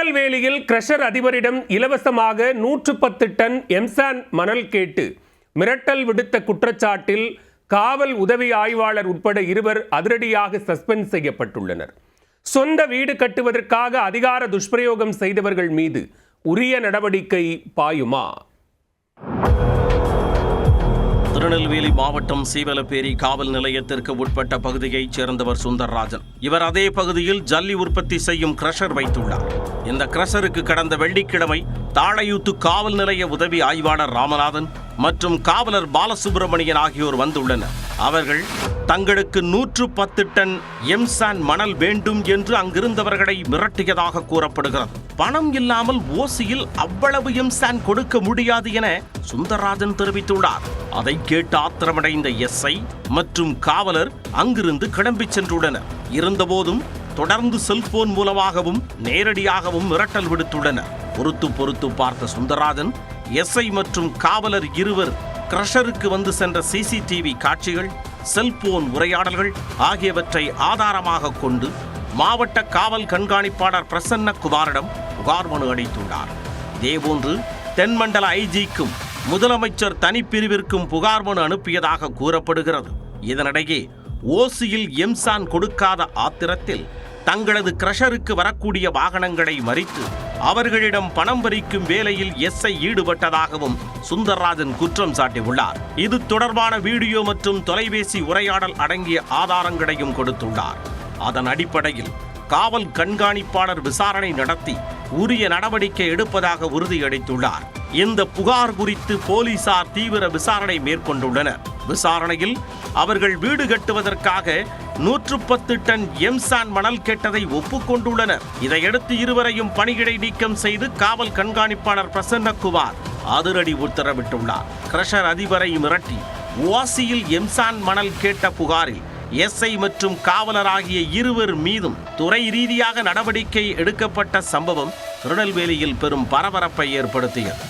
திருநெல்வேலியில் கிரஷர் அதிபரிடம் இலவசமாக 110 டன் எம்சாண்ட் மணல் கேட்டு மிரட்டல் விடுத்த குற்றச்சாட்டில் காவல் உதவி ஆய்வாளர் உட்பட 2 அதிரடியாக சஸ்பெண்ட் செய்யப்பட்டுள்ளனர். சொந்த வீடு கட்டுவதற்காக அதிகார துஷ்பிரயோகம் செய்தவர்கள் மீது உரிய நடவடிக்கை பாயுமா? திருநெல்வேலி மாவட்டம் சீவலப்பேரி காவல் நிலையத்திற்கு உட்பட்ட பகுதியைச் சேர்ந்தவர் சுந்தர்ராஜன். இவர் அதே பகுதியில் ஜல்லி உற்பத்தி செய்யும் கிரஷர் வைத்துள்ளார். இந்த கிரஷருக்கு கடந்த வெள்ளிக்கிழமை தாழையூத்து காவல் நிலைய உதவி ஆய்வாளர் ராமநாதன் மற்றும் காவலர் பாலசுப்பிரமணியன் ஆகியோர் வந்துள்ளனர். அவர்கள் தங்களுக்கு 110 டன் எம்சாண்ட் மணல் வேண்டும் என்று அங்கிருந்தவர்களை மிரட்டியதாக கூறப்படுகிறது. பணம் இல்லாமல் ஓசியில் அவ்வளவு எம்சாண்ட் கொடுக்க முடியாது என சுந்தர்ராஜன் தெரிவித்துள்ளார். அதை கேட்டு ஆத்திரமடைந்த எஸ்ஐ மற்றும் காவலர் அங்கிருந்து கிளம்பி சென்றுள்ளனர். இருந்தபோதும் தொடர்ந்து செல்போன் மூலமாகவும் நேரடியாகவும் மிரட்டல் விடுத்துள்ளனர். பொறுத்து பார்த்த சுந்தர்ராஜன் எஸ்ஐ மற்றும் காவலர் 2 கிரஷருக்கு வந்து சென்ற சிசிடிவி காட்சிகள், செல்போன் உரையாடல்கள் ஆகியவற்றை ஆதாரமாக கொண்டு மாவட்ட காவல் கண்காணிப்பாளர் பிரசன்னகுமாரிடம் புகார் மனு அளித்துள்ளார். இதேபோன்று தென்மண்டல ஐஜிக்கும் முதலமைச்சர் தனிப்பிரிவிற்கும் புகார் மனு அனுப்பியதாக கூறப்படுகிறது. இதனிடையே ஓசியில் எம்சாண்ட் கொடுக்காத ஆத்திரத்தில் தங்களது கிரஷருக்கு வரக்கூடிய வாகனங்களை மறித்து அவர்களிடம் பணம் பறிக்கும் வேலையில் எஸ்ஐ ஈடுபட்டதாகவும் சுந்தர்ராஜன் குற்றம் சாட்டியுள்ளார். இது தொடர்பான வீடியோ மற்றும் தொலைபேசி உரையாடல் அடங்கிய ஆதாரங்களையும் கொடுத்துள்ளார். அதன் அடிப்படையில் காவல் கண்காணிப்பாளர் விசாரணை நடத்தி உரிய நடவடிக்கை எடுப்பதாக உறுதியளித்துள்ளார். இந்த புகார் குறித்து போலீசார் தீவிர விசாரணை மேற்கொண்டுள்ளனர். விசாரணையில் அவர்கள் வீடு கட்டுவதற்காக 110 டன் எம்சாண்ட் மணல் கேட்டதை ஒப்புக்கொண்டுள்ளனர். இதையடுத்து 2 பணியிடை நீக்கம் செய்து காவல் கண்காணிப்பாளர் பிரசன்னகுமார் அதிரடி உத்தரவிட்டுள்ளார். கிரஷர் அதிபரை மிரட்டி ஓசியில் எம்சாண்ட் மணல் கேட்ட புகாரில் எஸ்ஐ மற்றும் காவலர் ஆகிய 2 மீதும் துறை ரீதியாக நடவடிக்கை எடுக்கப்பட்ட சம்பவம் திருநெல்வேலியில் பெரும் பரபரப்பை ஏற்படுத்தியது.